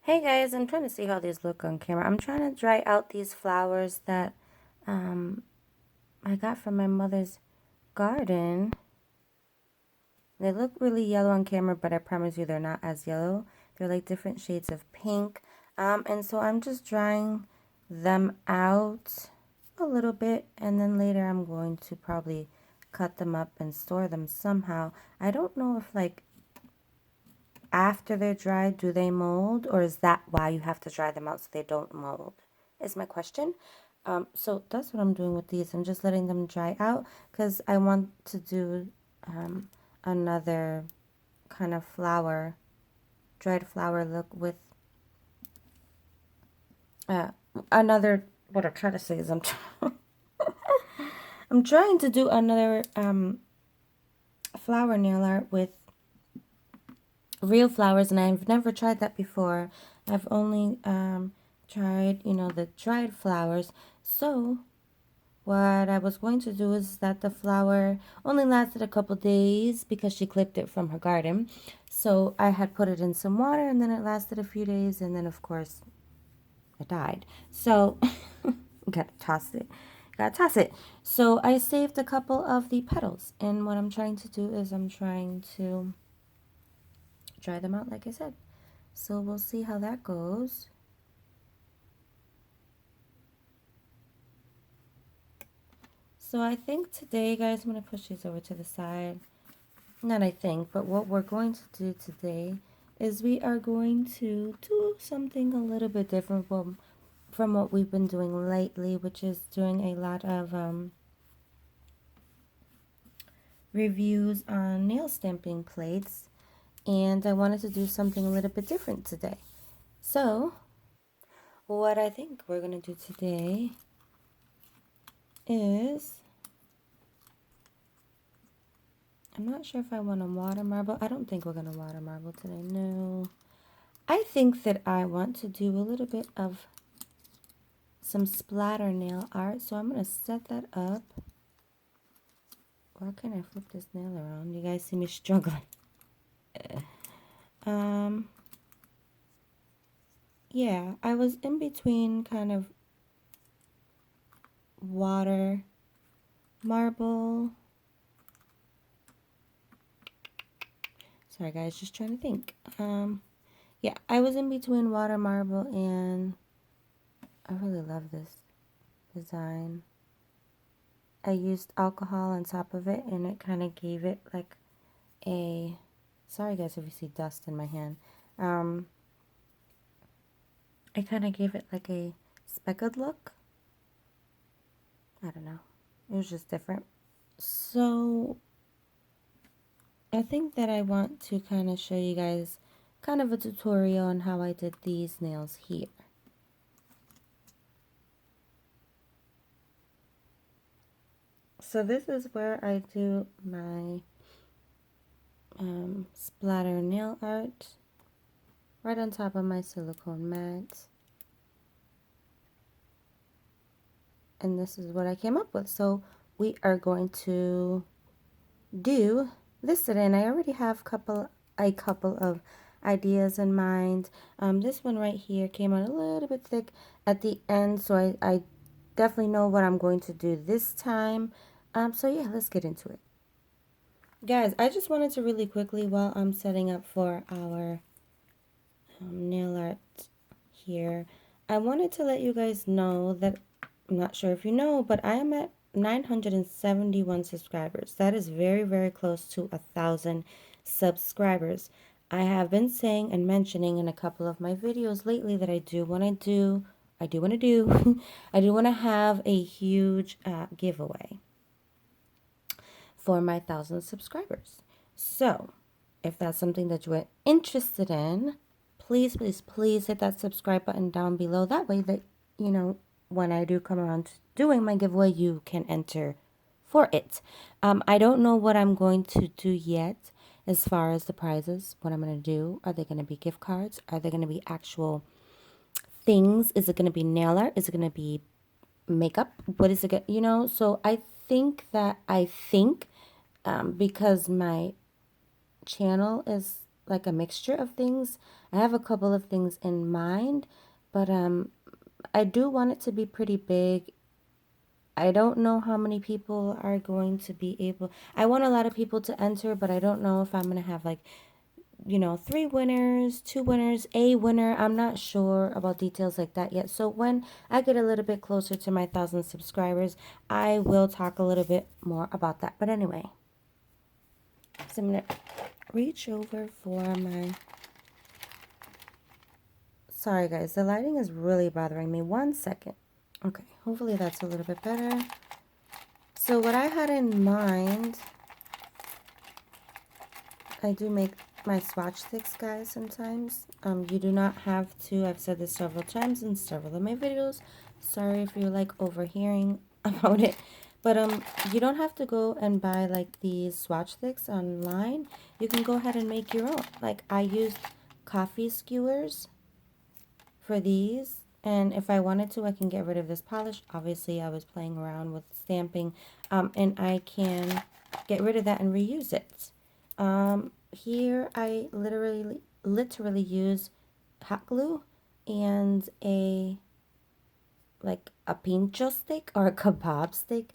Hey guys, I'm trying to see how these look on camera. I'm trying to dry out these flowers that I got from my mother's garden. They look really yellow on camera, but I promise you they're not as yellow. They're like different shades of pink. And so I'm just drying them out a little bit, and then later I'm going to probably cut them up and store them somehow. I don't know if like after they're dried, do they mold, or is that why you have to dry them out so they don't mold? Is my question. So that's what I'm doing with these. I'm just letting them dry out because I want to do another kind of flower, dried flower look with uh, another. What I'm trying to say is I'm trying to do another flower nail art with real flowers, and I've never tried that before. I've only tried, the dried flowers. So what I was going to do is that the flower only lasted a couple days because she clipped it from her garden. So I had put it in some water, and then it lasted a few days, and then of course it died. So gotta toss it. Gotta toss it. So I saved a couple of the petals, and what I'm trying to do is I'm trying to dry them out like I said. So we'll see how that goes. So I think today, guys, I'm going to push these over to the side. Not I think, but what we're going to do today is we are going to do something a little bit different from what we've been doing lately, which is doing a lot of reviews on nail stamping plates. And I wanted to do something a little bit different today. So what I think we're going to do today is, I'm not sure if I want to water marble. I don't think we're going to water marble today. No. I think that I want to do a little bit of some splatter nail art. So I'm going to set that up. Why can't I flip this nail around? You guys see me struggling. Yeah, I was in between kind of water, marble. Sorry guys, just trying to think. Yeah, I was in between water, marble, and I really love this design. I used alcohol on top of it, and it kind of gave it like a, sorry guys if you see dust in my hand. It kind of gave it like a speckled look. I don't know. It was just different. So I think that I want to kind of show you guys kind of a tutorial on how I did these nails here. So this is where I do my splatter nail art right on top of my silicone mat. And this is what I came up with. So we are going to do this today, and I already have a couple of ideas in mind. This one right here came out a little bit thick at the end, so I definitely know what I'm going to do this time. So yeah, let's get into it. Guys, I just wanted to really quickly, while I'm setting up for our nail art here, I wanted to let you guys know that, I'm not sure if you know, but I am at 971 subscribers. That is very, very close to 1,000 subscribers. I have been saying and mentioning in a couple of my videos lately that I do want to I do want to have a huge giveaway for my 1,000 subscribers. So if that's something that you're interested in, please, please, please hit that subscribe button down below. That way that, when I do come around to doing my giveaway, you can enter for it. I don't know what I'm going to do yet as far as the prizes, what I'm going to do. Are they going to be gift cards? Are they going to be actual things? Is it going to be nail art? Is it going to be makeup? What is it, So I think because my channel is like a mixture of things. I have a couple of things in mind, but I do want it to be pretty big. I don't know how many people are going to be able. I want a lot of people to enter, but I don't know if I'm going to have like, 3 winners, 2 winners, a winner. I'm not sure about details like that yet. So when I get a little bit closer to my 1,000 subscribers, I will talk a little bit more about that. But anyway, so I'm going to reach over for my... Sorry guys, the lighting is really bothering me. 1 second. Okay, hopefully that's a little bit better. So what I had in mind, I do make my swatch sticks, guys, sometimes. You do not have to. I've said this several times in several of my videos. Sorry if you're like overhearing about it. But you don't have to go and buy like these swatch sticks online. You can go ahead and make your own. Like I used coffee skewers for these, and if I wanted to, I can get rid of this polish. Obviously I was playing around with stamping, and I can get rid of that and reuse it. Here I literally use hot glue and a pincho stick or a kebab stick.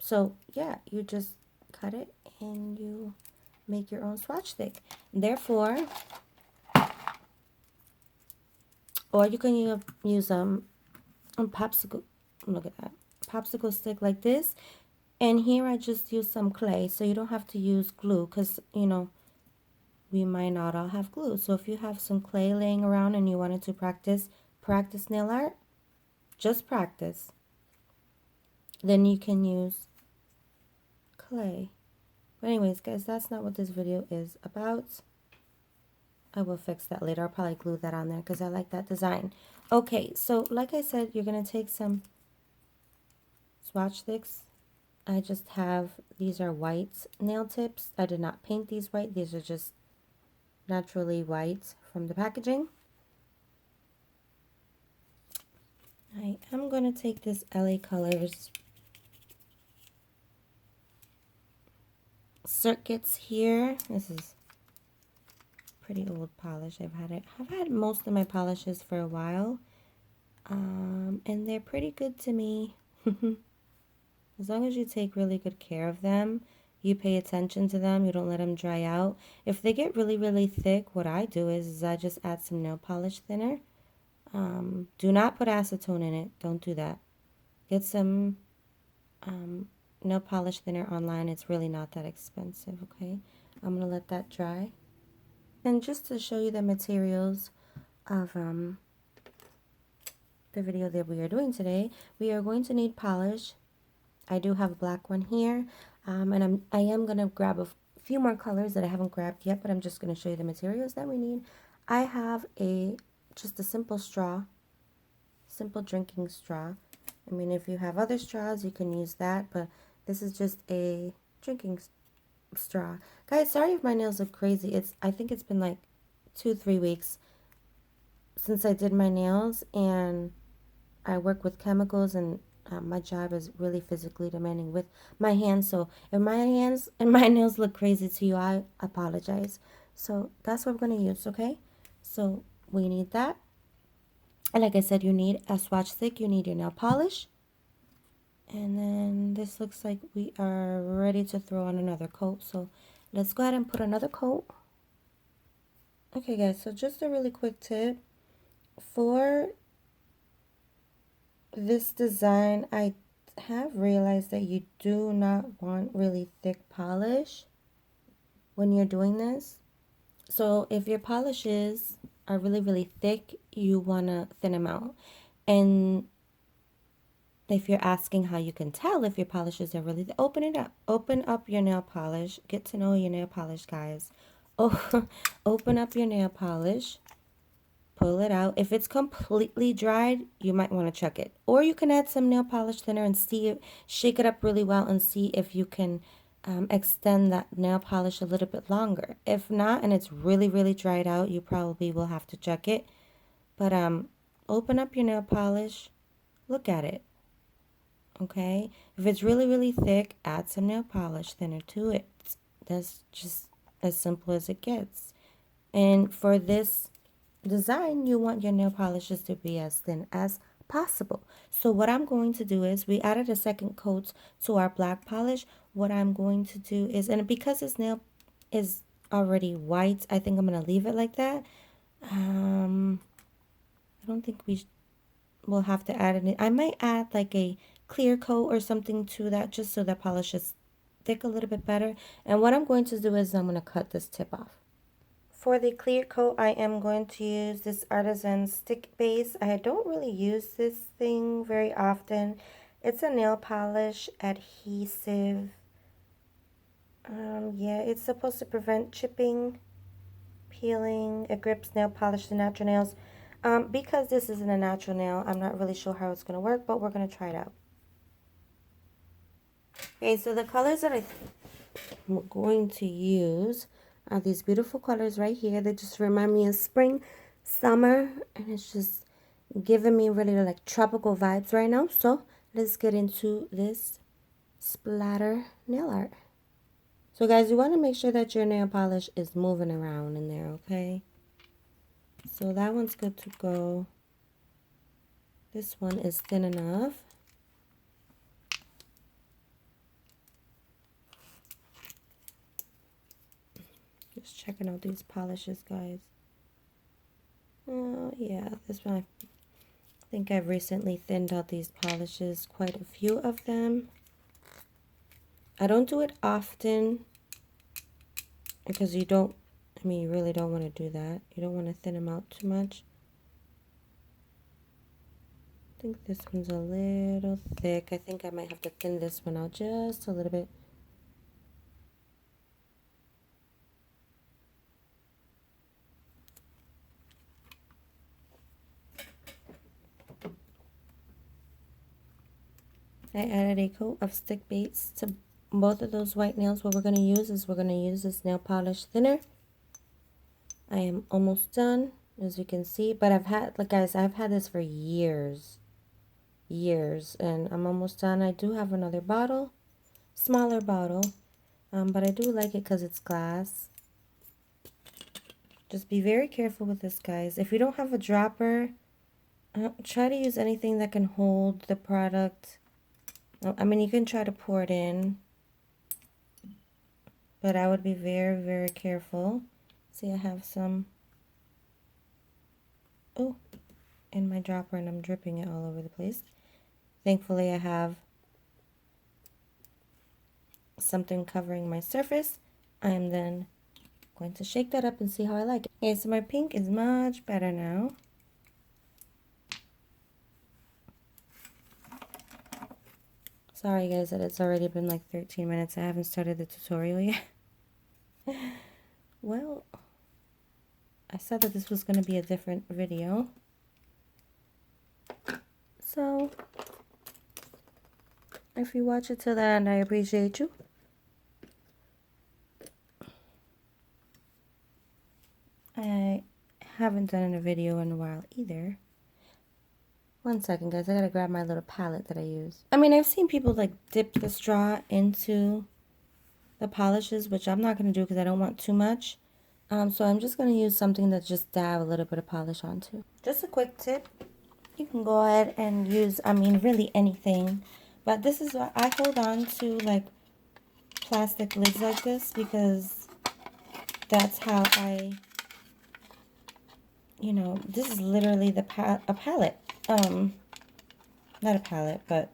So yeah, you just cut it and you make your own swatch stick. Therefore, or you can use a popsicle. Look at that, popsicle stick like this. And here I just use some clay, so you don't have to use glue because we might not all have glue. So if you have some clay laying around and you wanted to practice nail art, just practice, then you can use clay. But anyways, guys, that's not what this video is about. I will fix that later. I'll probably glue that on there because I like that design. Okay, so like I said, you're going to take some swatch sticks. I just have, these are white nail tips. I did not paint these white. These are just naturally white from the packaging. I am going to take this LA Colors Circuits here. This is pretty old polish. I've had most of my polishes for a while, and they're pretty good to me. As long as you take really good care of them, you pay attention to them, you don't let them dry out. If they get really, really thick, what I do is I just add some nail polish thinner. Do not put acetone in it. Don't do that. Get some nail polish thinner online. It's really not that expensive, okay? I'm going to let that dry. And just to show you the materials of the video that we are doing today, we are going to need polish. I do have a black one here, and I am going to grab a few more colors that I haven't grabbed yet, but I'm just going to show you the materials that we need. I have just a simple straw, simple drinking straw. I mean, if you have other straws, you can use that, but this is just a drinking straw. Guys, sorry if my nails look crazy. I think it's been like 2-3 weeks since I did my nails, and I work with chemicals, and my job is really physically demanding with my hands. So if my hands and my nails look crazy to you, I apologize. So that's what we're going to use, okay? So we need that. And like I said, you need a swatch stick. You need your nail polish. And then this looks like we are ready to throw on another coat. So let's go ahead and put another coat. Okay, guys, so just a really quick tip. For this design, I have realized that you do not want really thick polish when you're doing this. So if your polishes are really, really thick, you want to thin them out. And if you're asking how you can tell if your polishes are really thick, open it up. Open up your nail polish. Get to know your nail polish, guys. Oh, open up your nail polish. Pull it out. If it's completely dried, you might want to check it. Or you can add some nail polish thinner and shake it up really well and see if you can extend that nail polish a little bit longer. If not, and it's really, really dried out, you probably will have to check it. But open up your nail polish. Look at it. Okay? If it's really, really thick, add some nail polish thinner to it. That's just as simple as it gets. And for this design, you want your nail polishes to be as thin as possible. So what I'm going to do is, we added a second coat to our black polish. What I'm going to do is, and because this nail is already white, I think I'm going to leave it like that. I don't think we'll have to add any. I might add like a clear coat or something to that, just so that polish is thick a little bit better. And what I'm going to do is I'm going to cut this tip off. For the clear coat, I am going to use this Artisan Stick Base. I don't really use this thing very often. It's a nail polish adhesive. Yeah, it's supposed to prevent chipping, peeling. It grips nail polish to natural nails. Because this isn't a natural nail, I'm not really sure how it's going to work, but we're going to try it out. Okay, so the colors that I'm going to use are these beautiful colors right here. They just remind me of spring, summer, and it's just giving me really like tropical vibes right now. So let's get into this splatter nail art. So guys, you want to make sure that your nail polish is moving around in there, okay? So that one's good to go. This one is thin enough. Just checking out these polishes, guys. Oh, yeah, this one, I think I've recently thinned out these polishes, quite a few of them. I don't do it often because you really don't want to do that. You don't want to thin them out too much. I think this one's a little thick. I think I might have to thin this one out just a little bit. I added a coat of stick base to both of those white nails. What we're going to use is this nail polish thinner. I am almost done, as you can see, but I've had this for years, and I'm almost done. I do have another bottle, smaller bottle, but I do like it because it's glass. Just be very careful with this, guys. If you don't have a dropper, try to use anything that can hold the product. I mean, you can try to pour it in, but I would be very, very careful. See, I have some, in my dropper, and I'm dripping it all over the place. Thankfully, I have something covering my surface. I am then going to shake that up and see how I like it. Okay, so my pink is much better now. Sorry guys that it's already been like 13 minutes. I haven't started the tutorial yet. Well, I said that this was going to be a different video. So, if you watch it till the end, I appreciate you. I haven't done a video in a while either. One second, guys. I gotta grab my little palette that I use. I mean, I've seen people like dip the straw into the polishes, which I'm not gonna do because I don't want too much. So I'm just gonna use something that just dab a little bit of polish onto. Just a quick tip. You can go ahead and use, really anything. But this is what I hold on to, like plastic lids like this, because that's how I, this is literally a palette. Not a palette, but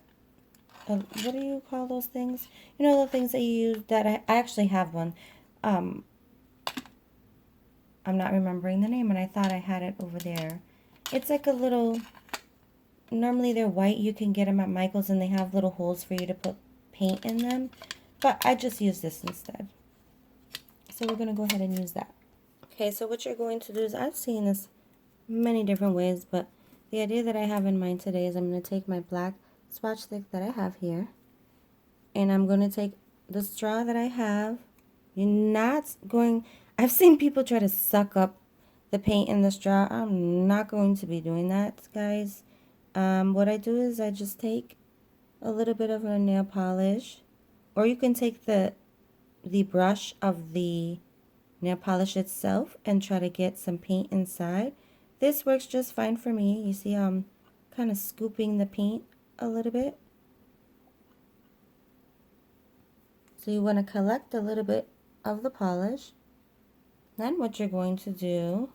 what do you call those things? You know, the things that you use, that I actually have one. I'm not remembering the name, and I thought I had it over there. It's like a little, normally they're white. You can get them at Michael's, and they have little holes for you to put paint in them. But I just use this instead. So we're going to go ahead and use that. Okay, so what you're going to do is, I've seen this many different ways, but the idea that I have in mind today is I'm going to take my black swatch stick that I have here, and I'm going to take the straw that I have. You're not going, I've seen people try to suck up the paint in the straw. I'm not going to be doing that, guys. What I do is I just take a little bit of a nail polish, or you can take the brush of the nail polish itself and try to get some paint inside. This works just fine for me. You see I'm kind of scooping the paint a little bit. So you want to collect a little bit of the polish. Then what you're going to do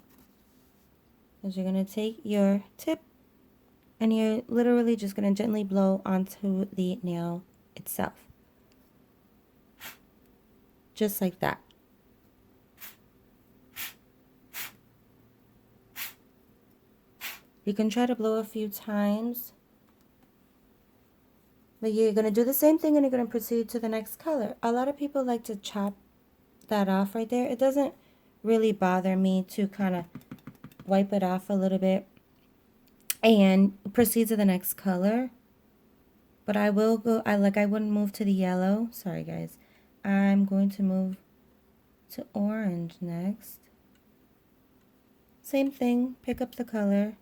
is you're going to take your tip and you're literally just going to gently blow onto the nail itself. Just like that. You can try to blow a few times. But you're going to do the same thing and you're going to proceed to the next color. A lot of people like to chop that off right there. It doesn't really bother me to kind of wipe it off a little bit and proceed to the next color. But I will go, I wouldn't move to the yellow. Sorry guys. I'm going to move to orange next. Same thing, pick up the color.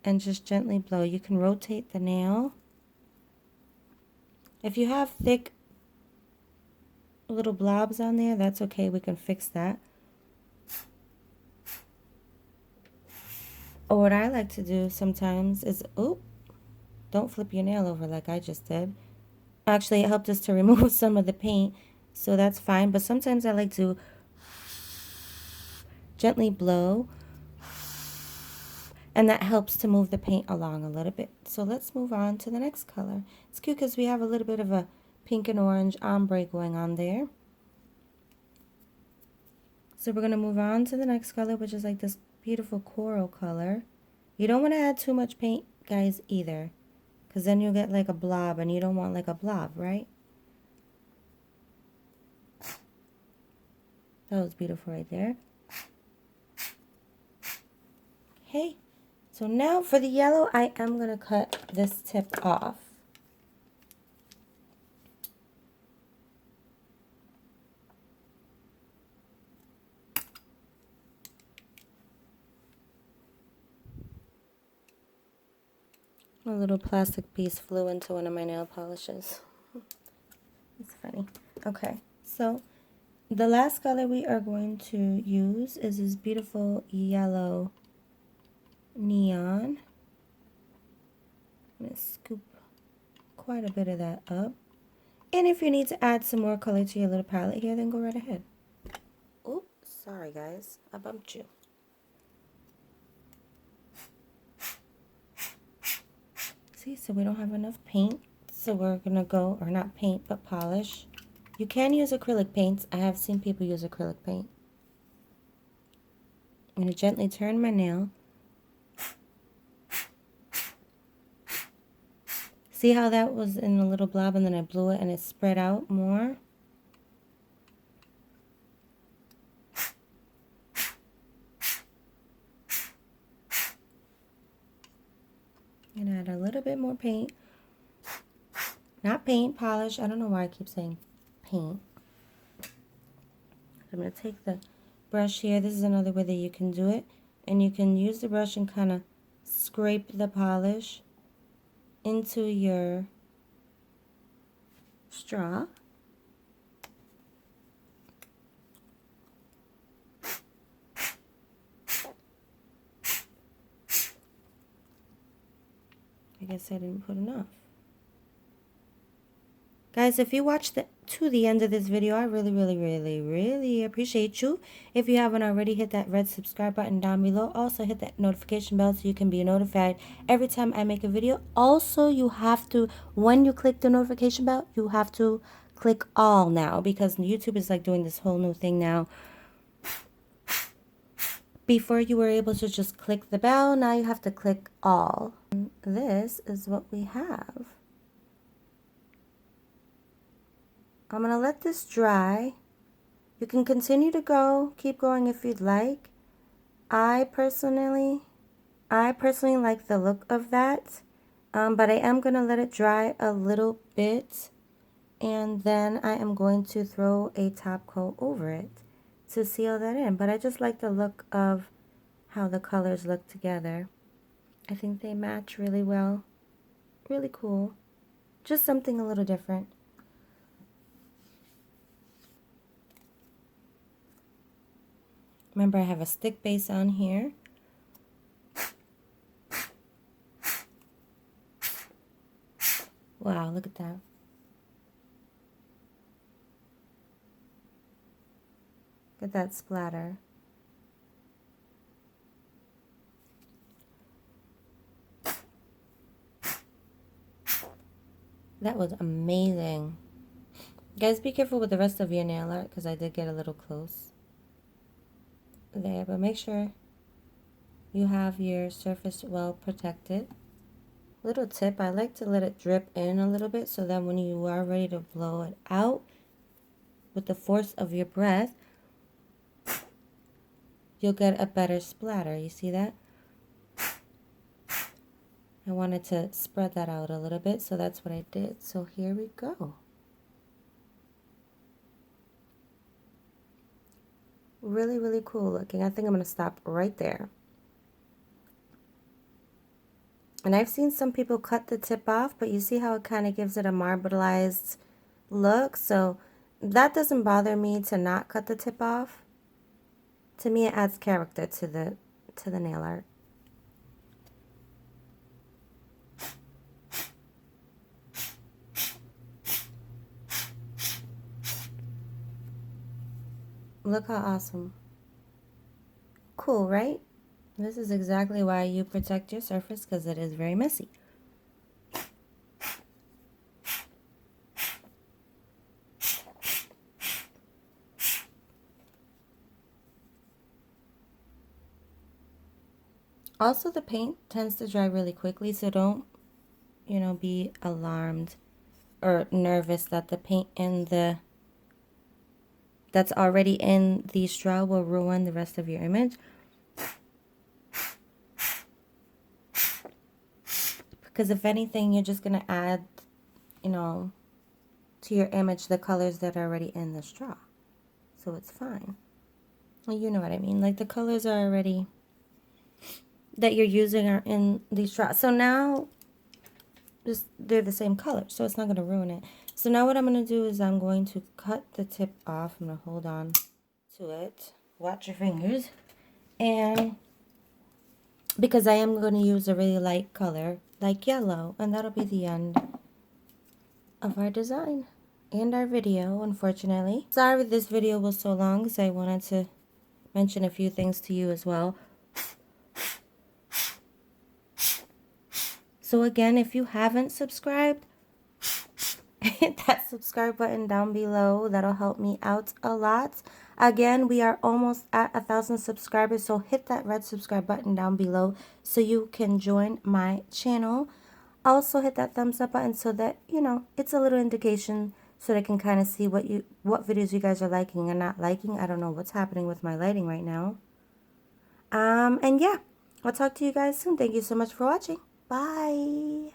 And just gently blow. You can rotate the nail. If you have thick little blobs on there, that's okay. We can fix that. Or what I like to do sometimes is, don't flip your nail over like I just did. Actually, it helped us to remove some of the paint, so that's fine. But sometimes I like to gently blow, and that helps to move the paint along a little bit. So let's move on to the next color. It's cute because we have a little bit of a pink and orange ombre going on there. So we're going to move on to the next color, which is like this beautiful coral color. You don't want to add too much paint, guys, either, because then you'll get like a blob, and you don't want like a blob, right? That was beautiful right there. Okay, so now for the yellow, I am going to cut this tip off. A little plastic piece flew into one of my nail polishes. It's funny. Okay, so the last color we are going to use is this beautiful yellow neon. I'm going to scoop quite a bit of that up. And if you need to add some more color to your little palette here, then go right ahead. Oops, sorry guys, I bumped you. See, so we don't have enough paint, so we're gonna go, or not paint, but polish. You can use acrylic paints. I have seen people use acrylic paint. I'm gonna gently turn my nail. See how that was in a little blob and then I blew it and it spread out more? And add a little bit more paint. Not paint, polish. I don't know why I keep saying paint. I'm going to take the brush here. This is another way that you can do it. And you can use the brush and kind of scrape the polish into your straw. I guess I didn't put enough. Guys, if you watched to the end of this video, I really appreciate you. If you haven't already, hit that red subscribe button down below. Also, hit that notification bell so you can be notified every time I make a video. Also, you have to, when you click the notification bell, you have to click all now, because YouTube is like doing this whole new thing now. Before you were able to just click the bell, now you have to click all. And this is what we have. I'm going to let this dry. You can continue to keep going if you'd like. I personally like the look of that, but I am going to let it dry a little bit, and then I am going to throw a top coat over it to seal that in. But I just like the look of how the colors look together. I think they match really well. Really cool. Just something a little different. Remember, I have a stick base on here. Wow, look at that. Look at that splatter. That was amazing. Guys, be careful with the rest of your nail art because I did get a little close there, but make sure you have your surface well protected. Little tip, I like to let it drip in a little bit so that when you are ready to blow it out with the force of your breath, you'll get a better splatter. You see that? I wanted to spread that out a little bit, so that's what I did. So here we go. Really, really cool looking. I think I'm going to stop right there. And I've seen some people cut the tip off, but you see how it kind of gives it a marbleized look. So that doesn't bother me to not cut the tip off. To me, it adds character to the nail art. Look how awesome. Cool, right? This is exactly why you protect your surface, because it is very messy. Also, the paint tends to dry really quickly, so don't, be alarmed or nervous that the paint that's already in the straw will ruin the rest of your image. Because if anything, you're just going to add, to your image the colors that are already in the straw. So it's fine. Well, you know what I mean. Like the colors are already, that you're using are in the straw. So now, they're the same color. So it's not going to ruin it. So now what I'm going to do is I'm going to cut the tip off. I'm going to hold on to it. Watch your fingers. And because I am going to use a really light color, like yellow. And that'll be the end of our design and our video, unfortunately. Sorry this video was so long because I wanted to mention a few things to you as well. So again, if you haven't subscribed, hit that subscribe button down below. That'll help me out a lot. Again, we are almost at 1,000 subscribers, so hit that red subscribe button down below so you can join my channel. Also hit that thumbs up button so that, it's a little indication so that I can kind of see what videos you guys are liking and not liking. I don't know what's happening with my lighting right now. And yeah, I'll talk to you guys soon. Thank you so much for watching. Bye.